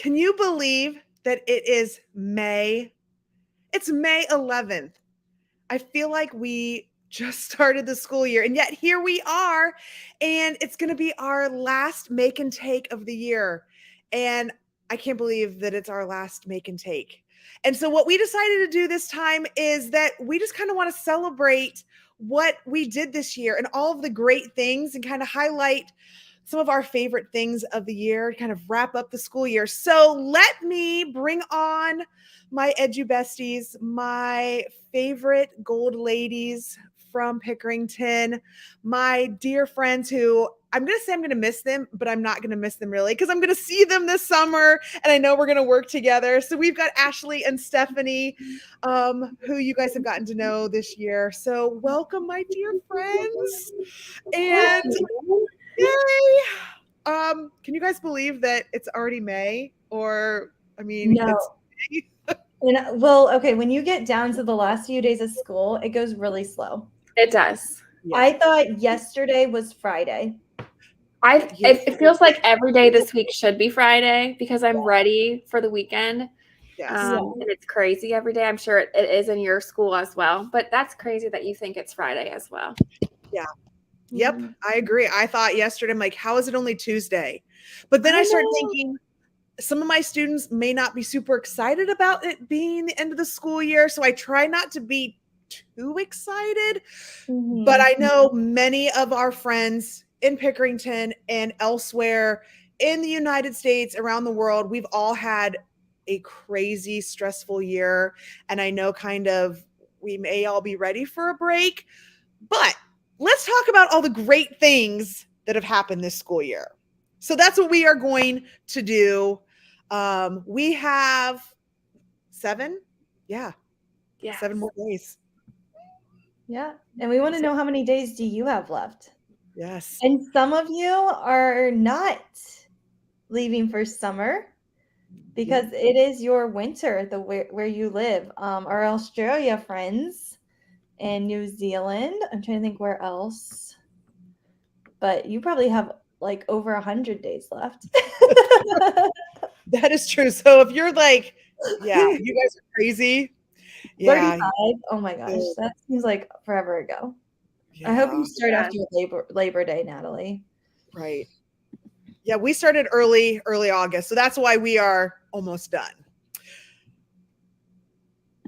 Can you believe that it is May? It's May 11th. I feel like we just started the school year, and yet here we are, and it's going to be our last make and take of the year. And I can't believe that it's our last make and take. And so, what we decided to do this time is that we just kind of want to celebrate what we did this year and all of the great things and kind of highlight some of our favorite things of the year, kind of wrap up the school year. So, let me bring on my edu besties, my favorite gold ladies from Pickerington, my dear friends who I'm going to say I'm going to miss them, but I'm not going to miss them really because I'm going to see them this summer and I know we're going to work together. So we've got Ashley and Stephanie, who you guys have gotten to know this year. So welcome, my dear friends. And yay! Can you guys believe that it's already May? Or, I mean, No. it's May. Well, okay, when you get down to the last few days of school, it goes really slow. It does. Yeah. I thought yesterday was Friday. It feels like every day this week should be Friday because I'm ready for the weekend. Yes. And it's crazy every day. I'm sure it is in your school as well. But that's crazy that you think it's Friday as well. Yeah. Yep. I agree. I thought yesterday, I'm like, how is it only Tuesday? But then I started thinking, some of my students may not be super excited about it being the end of the school year. So I try not to be too excited. But I know many of our friends in Pickerington and elsewhere in the United States, around the world, we've all had a crazy, stressful year. And I know kind of we may all be ready for a break. But let's talk about all the great things that have happened this school year. So that's what we are going to do. We have 7 more days. Yeah. And we want to know, how many days do you have left? Yes. And some of you are not leaving for summer because it is your winter, where you live. Our Australia friends and New Zealand. I'm trying to think where else. But you probably have like over 100 days left. That is true. So if you're like, yeah, you guys are crazy. Yeah. 35. Oh my gosh, that seems like forever ago. Yeah. I hope you start after Labor Day, Natalie. Right. Yeah, we started early August. So that's why we are almost done.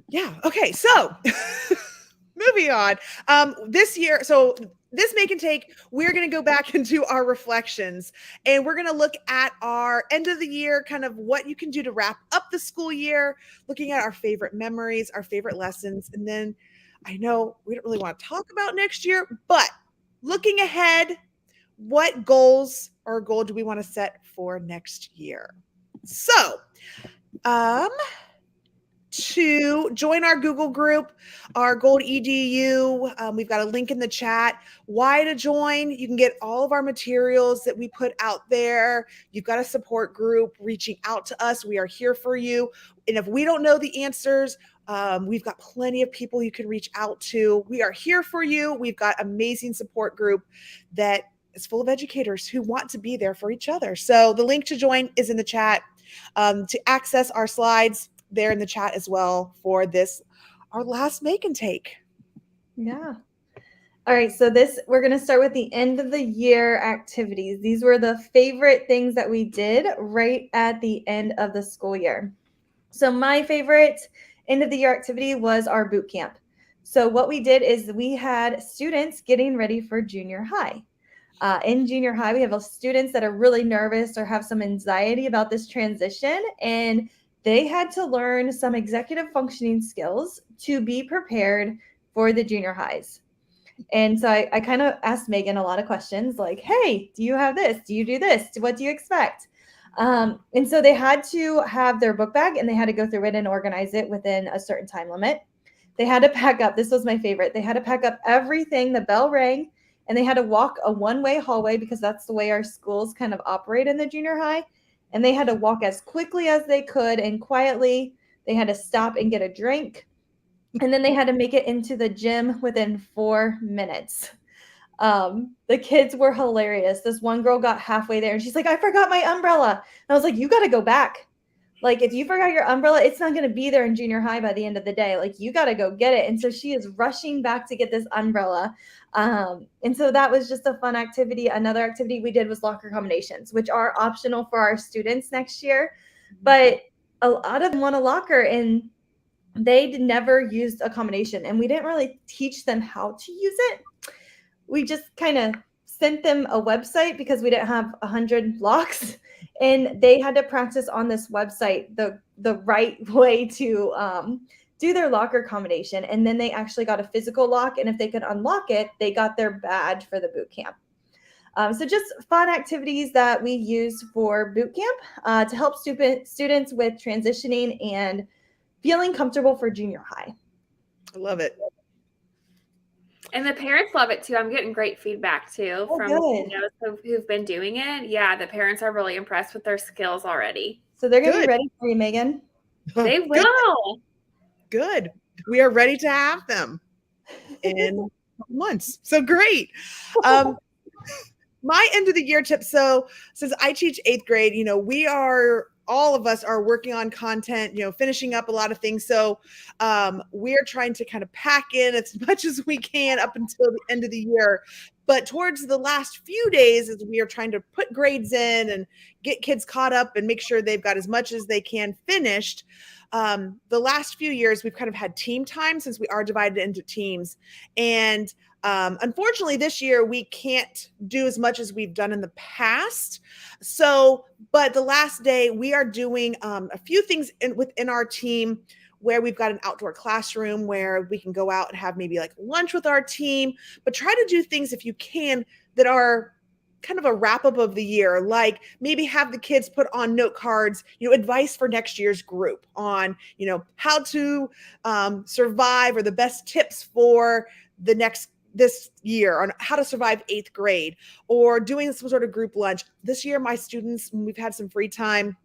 Yeah. Okay. So moving on. This year, so this make and take, we're going to go back into our reflections and we're going to look at our end of the year, kind of what you can do to wrap up the school year, looking at our favorite memories, our favorite lessons. And then I know we don't really want to talk about next year, but looking ahead, what goals or goal do we want to set for next year? So, to join our Google group, our Gold EDU. We've got a link in the chat. Why to join? You can get all of our materials that we put out there. You've got a support group reaching out to us. We are here for you. And if we don't know the answers, we've got plenty of people you can reach out to. We are here for you. We've got amazing support group that is full of educators who want to be there for each other. So the link to join is in the chat. To access our slides, there in the chat as well for this, our last make and take. Yeah. All right. So we're going to start with the end of the year activities. These were the favorite things that we did right at the end of the school year. So my favorite end of the year activity was our boot camp. So what we did is we had students getting ready for junior high. In junior high, we have students that are really nervous or have some anxiety about this transition, and they had to learn some executive functioning skills to be prepared for the junior highs. And so I kind of asked Megan a lot of questions like, hey, do you have this? Do you do this? What do you expect? And so they had to have their book bag and they had to go through it and organize it within a certain time limit. They had to pack up, this was my favorite, they had to pack up everything, the bell rang, and they had to walk a one-way hallway because that's the way our schools kind of operate in the junior high. And they had to walk as quickly as they could and quietly. They had to stop and get a drink. And then they had to make it into the gym within 4 minutes. The kids were hilarious. This one girl got halfway there and she's like, I forgot my umbrella. And I was like, you got to go back. Like, if you forgot your umbrella, it's not going to be there in junior high by the end of the day. Like, you got to go get it. And so she is rushing back to get this umbrella. And so that was just a fun activity. Another activity we did was locker combinations, which are optional for our students next year. But a lot of them want a locker, and they never used a combination. And we didn't really teach them how to use it. We just kind of sent them a website because we didn't have 100 locks, and they had to practice on this website the right way to do their locker combination. And then they actually got a physical lock, and if they could unlock it, they got their badge for the boot camp. So just fun activities that we use for boot camp to help students with transitioning and feeling comfortable for junior high. I love it. And the parents love it too. I'm getting great feedback too from who've been doing it. Yeah, the parents are really impressed with their skills already. So they're going to be ready for you, Megan. They will. Good. We are ready to have them in months. So great. My end of the year tip. So since I teach 8th grade, all of us are working on content, finishing up a lot of things. So we're trying to kind of pack in as much as we can up until the end of the year. But towards the last few days, as we are trying to put grades in and get kids caught up and make sure they've got as much as they can finished, the last few years, we've kind of had team time since we are divided into teams. And unfortunately, this year, we can't do as much as we've done in the past. But the last day, we are doing a few things within our team where we've got an outdoor classroom where we can go out and have maybe like lunch with our team, but try to do things if you can that are kind of a wrap up of the year, like maybe have the kids put on note cards, advice for next year's group on, how to survive, or the best tips for this year on how to survive 8th grade, or doing some sort of group lunch. This year, my students, when we've had some free time,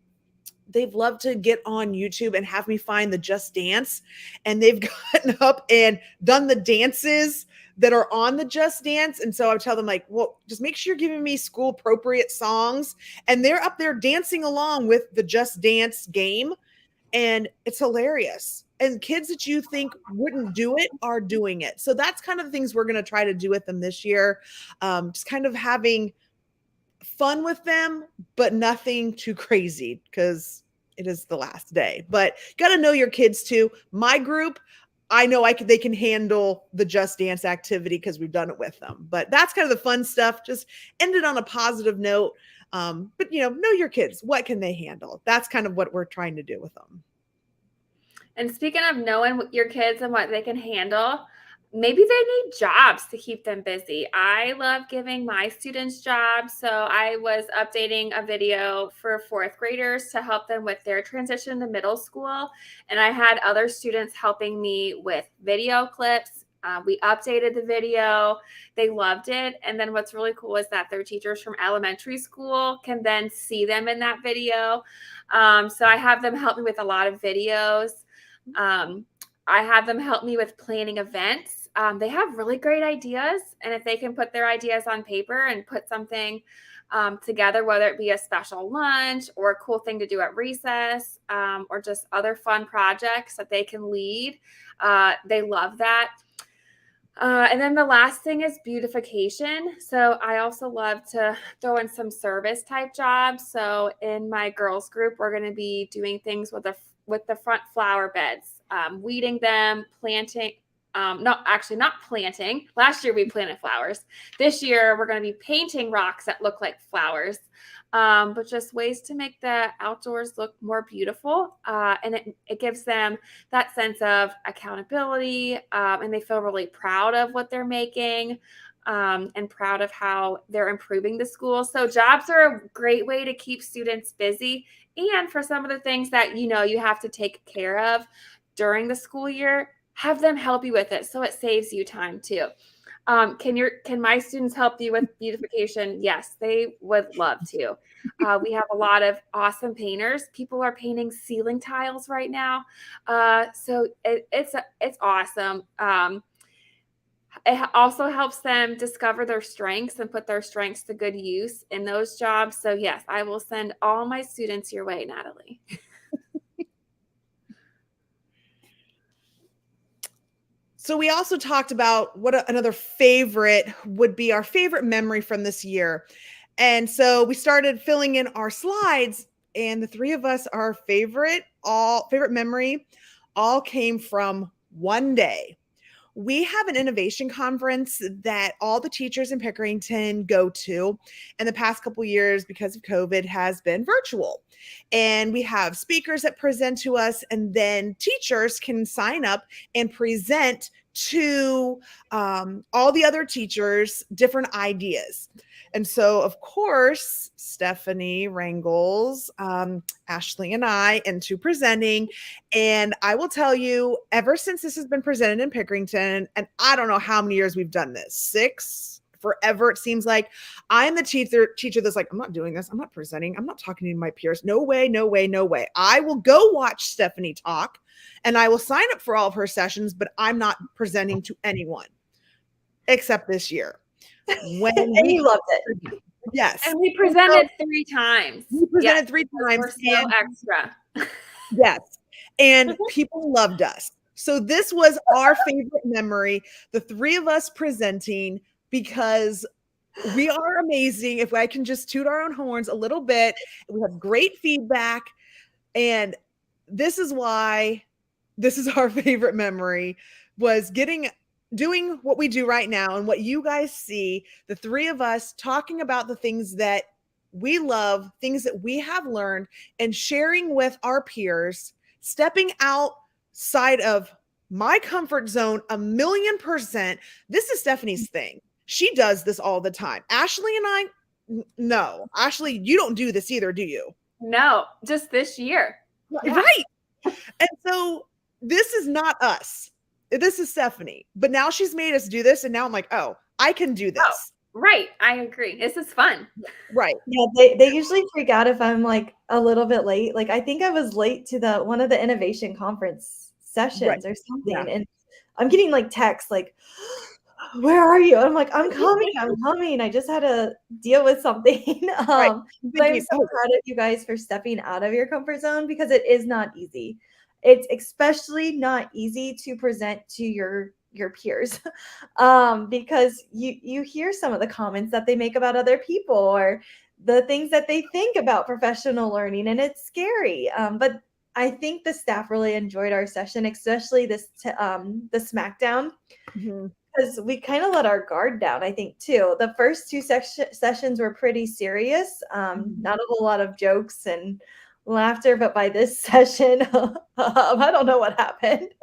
they've loved to get on YouTube and have me find the Just Dance. And they've gotten up and done the dances that are on the Just Dance. And so I tell them, like, well, just make sure you're giving me school appropriate songs. And they're up there dancing along with the Just Dance game. And it's hilarious. And kids that you think wouldn't do it are doing it. So that's kind of the things we're going to try to do with them this year. Just kind of having fun with them, but nothing too crazy because it is the last day. But you got to know your kids too. My group, I know they can handle the Just Dance activity because we've done it with them. But that's kind of the fun stuff. Just ended on a positive note. But know your kids. What can they handle? That's kind of what we're trying to do with them. And speaking of knowing your kids and what they can handle, maybe they need jobs to keep them busy. I love giving my students jobs. So I was updating a video for 4th graders to help them with their transition to middle school. And I had other students helping me with video clips. We updated the video. They loved it. And then what's really cool is that their teachers from elementary school can then see them in that video. So I have them help me with a lot of videos. I have them help me with planning events. They have really great ideas. And if they can put their ideas on paper and put something together, whether it be a special lunch or a cool thing to do at recess, or just other fun projects that they can lead, they love that. And then the last thing is beautification. So I also love to throw in some service type jobs. So in my girls group, we're going to be doing things with the front flower beds, weeding them, planting. Not planting. Last year we planted flowers. This year we're going to be painting rocks that look like flowers, but just ways to make the outdoors look more beautiful. And it gives them that sense of accountability, and they feel really proud of what they're making, and proud of how they're improving the school. So jobs are a great way to keep students busy. And for some of the things that you have to take care of during the school year, have them help you with it so it saves you time too. Can my students help you with beautification? Yes, they would love to. We have a lot of awesome painters. People are painting ceiling tiles right now. So it's awesome. It also helps them discover their strengths and put their strengths to good use in those jobs. So yes, I will send all my students your way, Natalie. So we also talked about what another favorite would be, our favorite memory from this year. And so we started filling in our slides, and the three of us, our favorite memory all came from one day. We have an innovation conference that all the teachers in Pickerington go to. And the past couple years, because of COVID, has been virtual. And we have speakers that present to us, and then teachers can sign up and present to all the other teachers different ideas. And so, of course, Stephanie wrangles Ashley and I into presenting. And I will tell you, ever since this has been presented in Pickerington, and I don't know how many years we've done this, 6, forever, it seems like, I'm the teacher that's like, I'm not doing this. I'm not presenting. I'm not talking to my peers. No way, no way, no way. I will go watch Stephanie talk, and I will sign up for all of her sessions, but I'm not presenting to anyone except this year. When And you loved it. Yes. And we presented 3 times. We presented Yes, 3 times. we're so extra. Yes. And people loved us. So this was our favorite memory, the 3 of us presenting, because we are amazing. If I can just toot our own horns a little bit, we have great feedback. And this is why this is our favorite memory, was doing what we do right now and what you guys see, the 3 of us talking about the things that we love, things that we have learned, and sharing with our peers, stepping outside of my comfort zone 1,000,000%. This is Stephanie's thing. She does this all the time. Ashley and I, no. Ashley, you don't do this either, do you? No, just this year. Yeah. Right. And so this is not us. This is Stephanie. But now she's made us do this, and now I'm like, oh, I can do this. Oh, right. I agree. This is fun. Right. Yeah, they usually freak out if I'm like a little bit late. Like I think I was late to one of the innovation conference sessions or something. Yeah. And I'm getting like texts like, where are you? I'm like, I'm coming. I just had to deal with something. Right. But I'm so proud of you guys for stepping out of your comfort zone, because it is not easy. It's especially not easy to present to your peers because you hear some of the comments that they make about other people or the things that they think about professional learning, and it's scary. But I think the staff really enjoyed our session, especially the SmackDown, because we kind of let our guard down, I think, too. The first 2 sessions were pretty serious, not a whole lot of jokes and laughter, but by this session, I don't know what happened.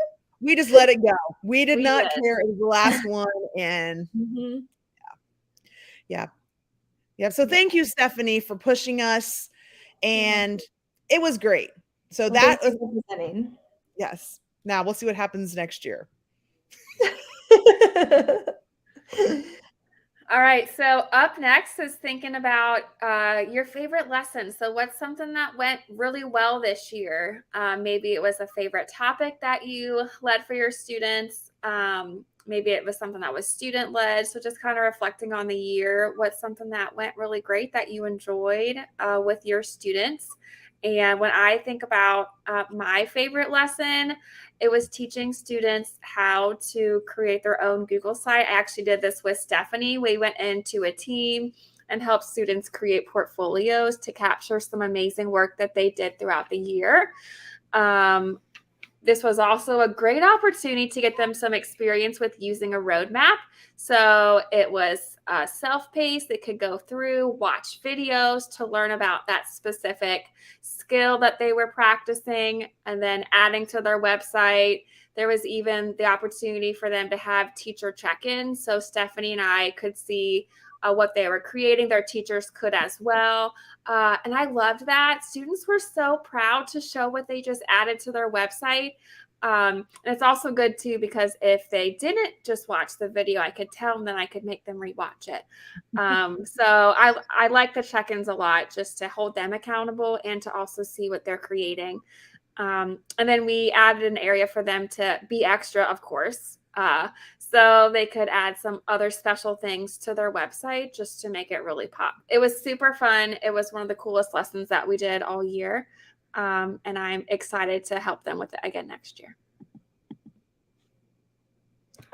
We just let it go. We did not care. It was the last one. And yeah. So thank you, Stephanie, for pushing us. And it was great. So that was presenting. Yes. Now we'll see what happens next year. All right. So up next is thinking about your favorite lesson. So what's something that went really well this year? Maybe it was a favorite topic that you led for your students. Maybe it was something that was student led. So just kind of reflecting on the year, what's something that went really great that you enjoyed with your students? And when I think about my favorite lesson, it was teaching students how to create their own Google site. I actually did this with Stephanie. We went into a team and helped students create portfolios to capture some amazing work that they did throughout the year. This was also a great opportunity to get them some experience with using a roadmap. So it was self-paced. They could go through, watch videos to learn about that specific skill that they were practicing and then adding to their website. There was even the opportunity for them to have teacher check-ins. So Stephanie and I could see what they were creating. Their teachers could as well. And I loved that. Students were so proud to show what they just added to their website. And it's also good too, because if they didn't just watch the video, I could tell them, then I could make them rewatch it. So I like the check-ins a lot, just to hold them accountable and to also see what they're creating. And then we added an area for them to be extra, of course. So they could add some other special things to their website just to make it really pop. It was super fun. It was one of the coolest lessons that we did all year. And I'm excited to help them with it again next year.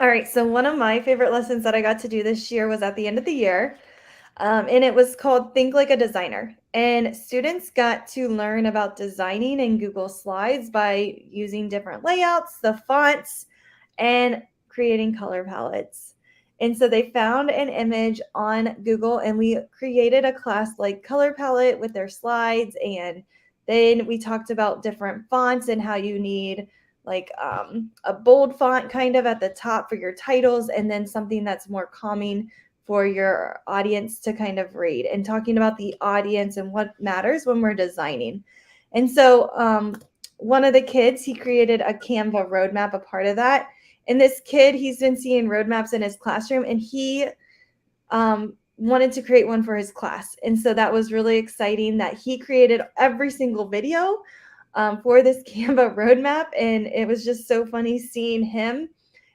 All right, so one of my favorite lessons that I got to do this year was at the end of the year, and it was called Think Like a Designer. And students got to learn about designing in Google Slides by using different layouts, the fonts, and creating color palettes. And so they found an image on Google, and we created a class like color palette with their slides. And then we talked about different fonts and how you need like a bold font kind of at the top for your titles, and then something that's more calming for your audience to kind of read, and talking about the audience and what matters when we're designing. And so one of the kids, he created a Canva roadmap, a part of that. And this kid, he's been seeing roadmaps in his classroom, and he wanted to create one for his class. And so that was really exciting that he created every single video for this Canva roadmap. And it was just so funny seeing him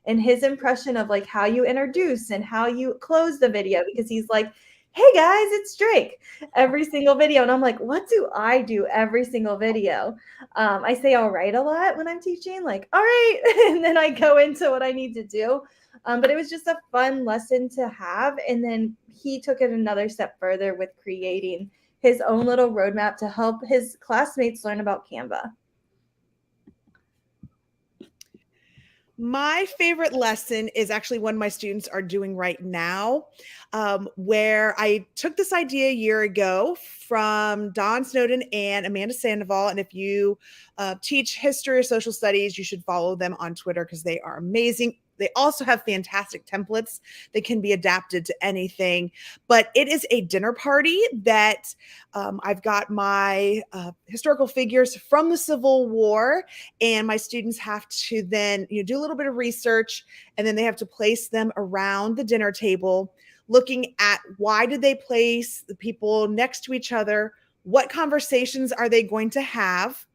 and his impression of like how you introduce and how you close the video, because he's like, hey guys, it's Drake, every single video. And I'm like, what do I do every single video? I say all right a lot when I'm teaching, like, all right. And then I go into what I need to do. But it was just a fun lesson to have. And then he took it another step further with creating his own little roadmap to help his classmates learn about Canva. My favorite lesson is actually one my students are doing right now, where I took this idea a year ago from Don Snowden and Amanda Sandoval. And if you teach history or social studies, you should follow them on Twitter because they are amazing. They also have fantastic templates that can be adapted to anything. But it is a dinner party that I've got my historical figures from the Civil War, and my students have to then do a little bit of research, and then they have to place them around the dinner table, looking at why did they place the people next to each other, what conversations are they going to have,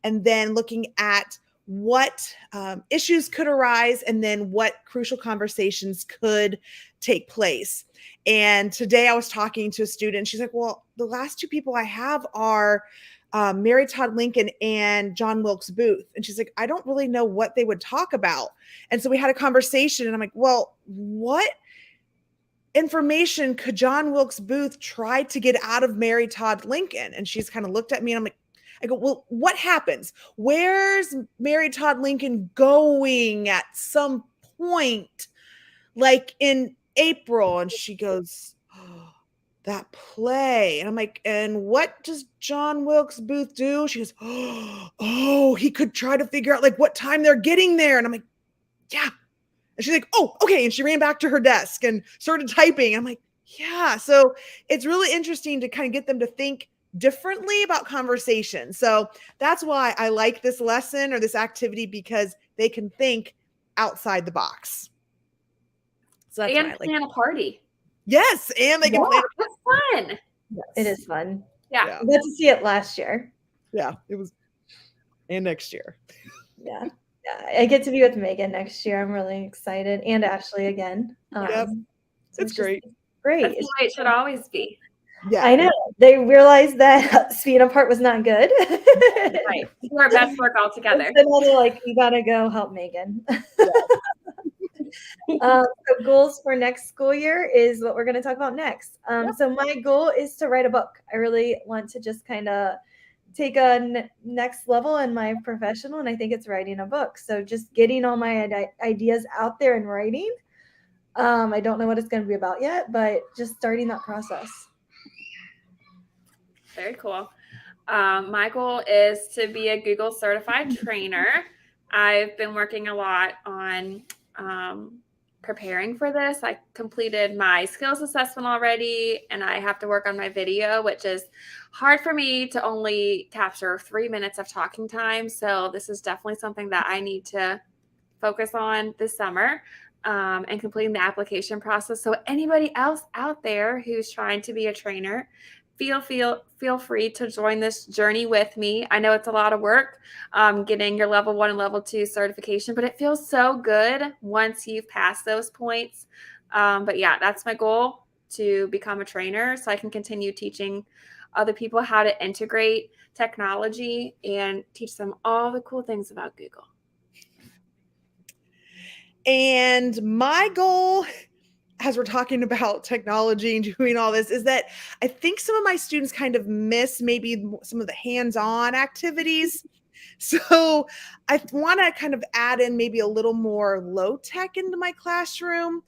and then looking at what issues could arise, and then what crucial conversations could take place. And today I was talking to a student. She's like, well, the last two people I have are Mary Todd Lincoln and John Wilkes Booth. And she's like, I don't really know what they would talk about. And so we had a conversation, and I'm like, well, what information could John Wilkes Booth try to get out of Mary Todd Lincoln? And she's kind of looked at me, and I'm like, I go, well, what happens? Where's Mary Todd Lincoln going at some point, like in April? And she goes, oh, that play. And I'm like, and what does John Wilkes Booth do? She goes, oh, he could try to figure out like what time they're getting there. And I'm like, yeah. And she's like, oh, okay. And she ran back to her desk and started typing. I'm like, yeah. So it's really interesting to kind of get them to think differently about conversation. So that's why I like this lesson or this activity, because they can think outside the box. So that's and why I plan a party. Yes, and they can plan. That's fun. Yes. It is fun. Yeah. I got to see it last year. Yeah, it was. And next year. Yeah. I get to be with Megan next year. I'm really excited. And Ashley again. Yep. It's great. Great. That's the way it should always be. Yeah. I know. They realized that speed apart was not good. Right. Do our best work all together. So now they're like, you gotta go help Megan. So goals for next school year is what we're going to talk about next. So my goal is to write a book. I really want to just kind of take a next level in my professional, and I think it's writing a book. So just getting all my ideas out there and writing. I don't know what it's going to be about yet, but just starting that process. Very cool. My goal is to be a Google certified trainer. I've been working a lot on preparing for this. I completed my skills assessment already, and I have to work on my video, which is hard for me to only capture 3 minutes of talking time. So this is definitely something that I need to focus on this summer, and completing the application process. So anybody else out there who's trying to be a trainer, feel free to join this journey with me. I know it's a lot of work, getting your level 1 and level 2 certification, but it feels so good once you've passed those points. But yeah, that's my goal, to become a trainer so I can continue teaching other people how to integrate technology and teach them all the cool things about Google. And my goal, as we're talking about technology and doing all this, is that I think some of my students kind of miss maybe some of the hands-on activities. So I want to kind of add in maybe a little more low tech into my classroom.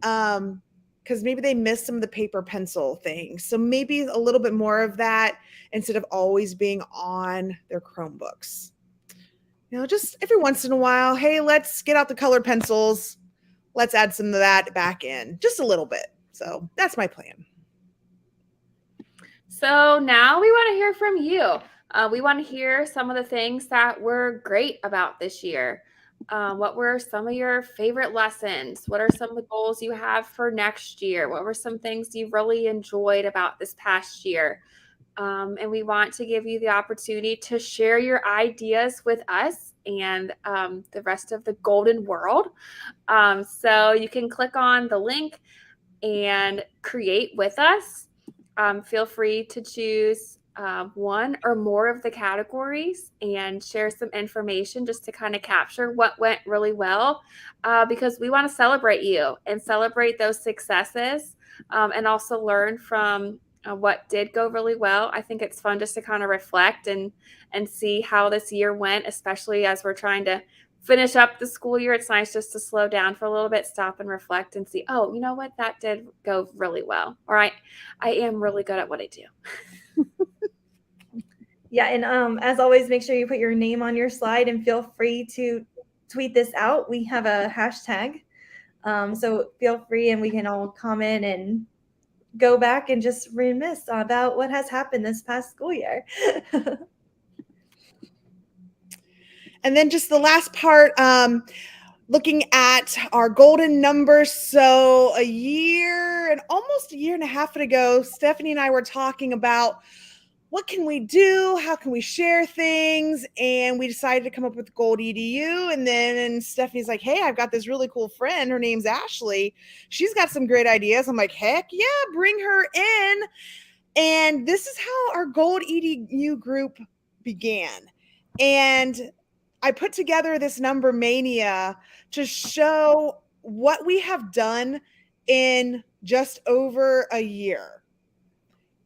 Because maybe they miss some of the paper pencil things. So maybe a little bit more of that instead of always being on their Chromebooks. Just every once in a while, hey, let's get out the colored pencils. Let's add some of that back in, just a little bit. So that's my plan. So now we want to hear from you. We want to hear some of the things that were great about this year. What were some of your favorite lessons? What are some of the goals you have for next year? What were some things you really enjoyed about this past year? And we want to give you the opportunity to share your ideas with us and the rest of the golden world. So you can click on the link and create with us. Feel free to choose one or more of the categories and share some information just to kind of capture what went really well, because we want to celebrate you and celebrate those successes, and also learn from what did go really well. I think it's fun just to kind of reflect and see how this year went, especially as we're trying to finish up the school year. It's nice just to slow down for a little bit, stop and reflect and see, oh, you know what, that did go really well. All right, I am really good at what I do. Yeah, and as always, make sure you put your name on your slide and feel free to tweet this out. We have a hashtag, so feel free, and we can all comment and go back and just reminisce about what has happened this past school year. And then just the last part, looking at our golden numbers. So almost a year and a half ago, Stephanie and I were talking about what can we do? How can we share things? And we decided to come up with Gold EDU. And then Stephanie's like, hey, I've got this really cool friend. Her name's Ashley. She's got some great ideas. I'm like, heck yeah, bring her in. And this is how our Gold EDU group began. And I put together this number mania to show what we have done in just over a year.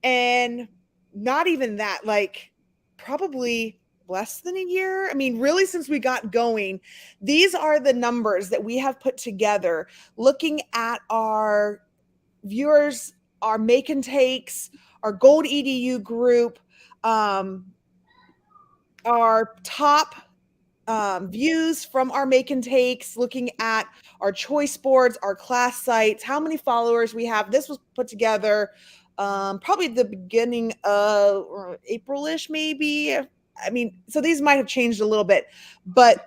And not even that, like probably less than a year. I mean, really, since we got going, these are the numbers that we have put together, looking at our viewers, our make and takes, our Gold EDU group, our top views from our make and takes, looking at our choice boards, our class sites, how many followers we have. This was put together probably the beginning of April-ish, maybe. I mean, so these might have changed a little bit, but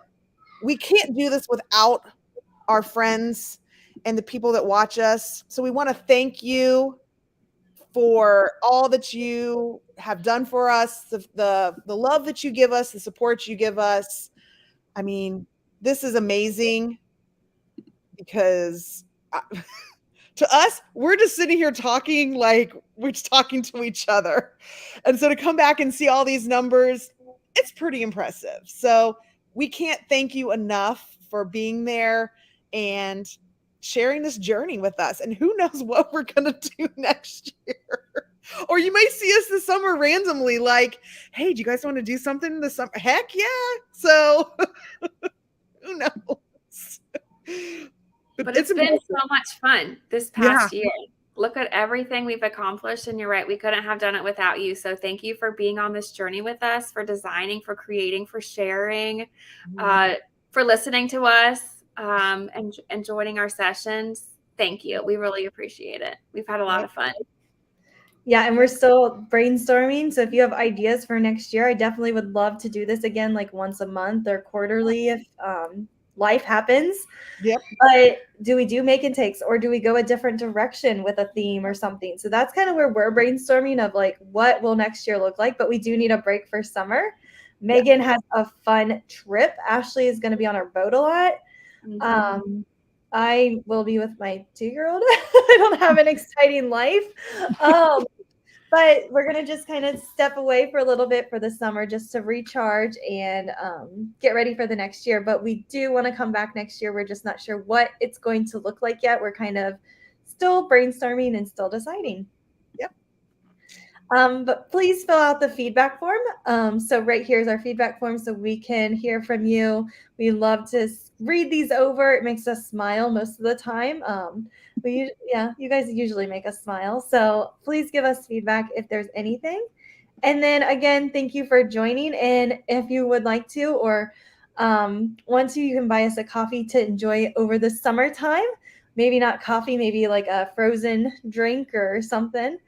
we can't do this without our friends and the people that watch us. So we want to thank you for all that you have done for us, the love that you give us, the support you give us. I mean, this is amazing because to us, we're just sitting here talking like we're just talking to each other. And so to come back and see all these numbers, it's pretty impressive. So we can't thank you enough for being there and sharing this journey with us. And who knows what we're going to do next year. Or you may see us this summer randomly like, hey, do you guys want to do something this summer? Heck yeah. So who knows? But it's been so much fun this past year. Look at everything we've accomplished. And you're right, we couldn't have done it without you. So thank you for being on this journey with us, for designing, for creating, for sharing, for listening to us, and joining our sessions. Thank you. We really appreciate it. We've had a lot of fun. Yeah, and we're still brainstorming. So if you have ideas for next year, I definitely would love to do this again, like once a month or quarterly if life happens. Yep. But do we do make and takes, or do we go a different direction with a theme or something? So that's kind of where we're brainstorming of like, what will next year look like? But we do need a break for summer. Megan has a fun trip. Ashley is going to be on our boat a lot. Mm-hmm. I will be with my 2-year-old. I don't have an exciting life. But we're going to just kind of step away for a little bit for the summer just to recharge and get ready for the next year. But we do want to come back next year. We're just not sure what it's going to look like yet. We're kind of still brainstorming and still deciding. Yep. But please fill out the feedback form. So right here is our feedback form so we can hear from you. We love to read these over. It makes us smile most of the time. You guys usually make us smile. So please give us feedback if there's anything. And then again, thank you for joining. And if you would like to or want to, you can buy us a coffee to enjoy over the summertime. Maybe not coffee, maybe like a frozen drink or something.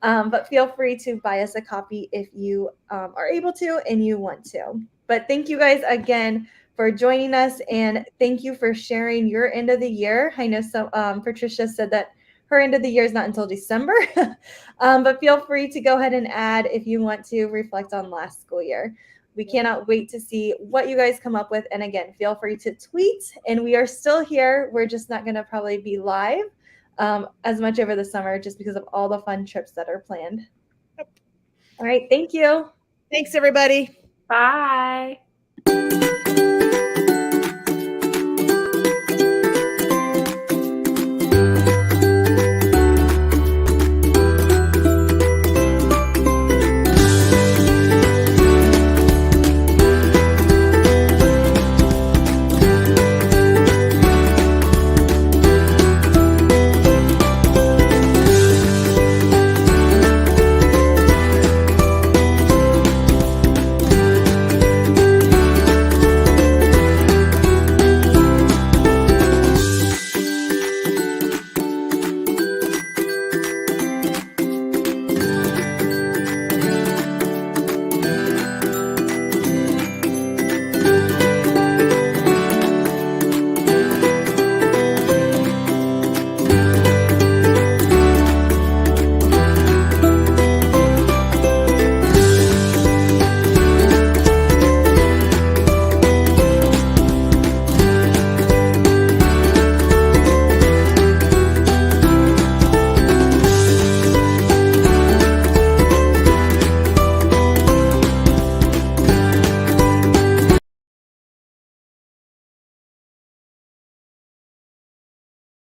But feel free to buy us a coffee if you are able to and you want to. But thank you guys again for joining us, and thank you for sharing your end of the year. I know Patricia said that her end of the year is not until December, but feel free to go ahead and add if you want to reflect on last school year. We cannot wait to see what you guys come up with. And again, feel free to tweet, and we are still here. We're just not going to probably be live as much over the summer just because of all the fun trips that are planned. All right. Thank you. Thanks, everybody. Bye.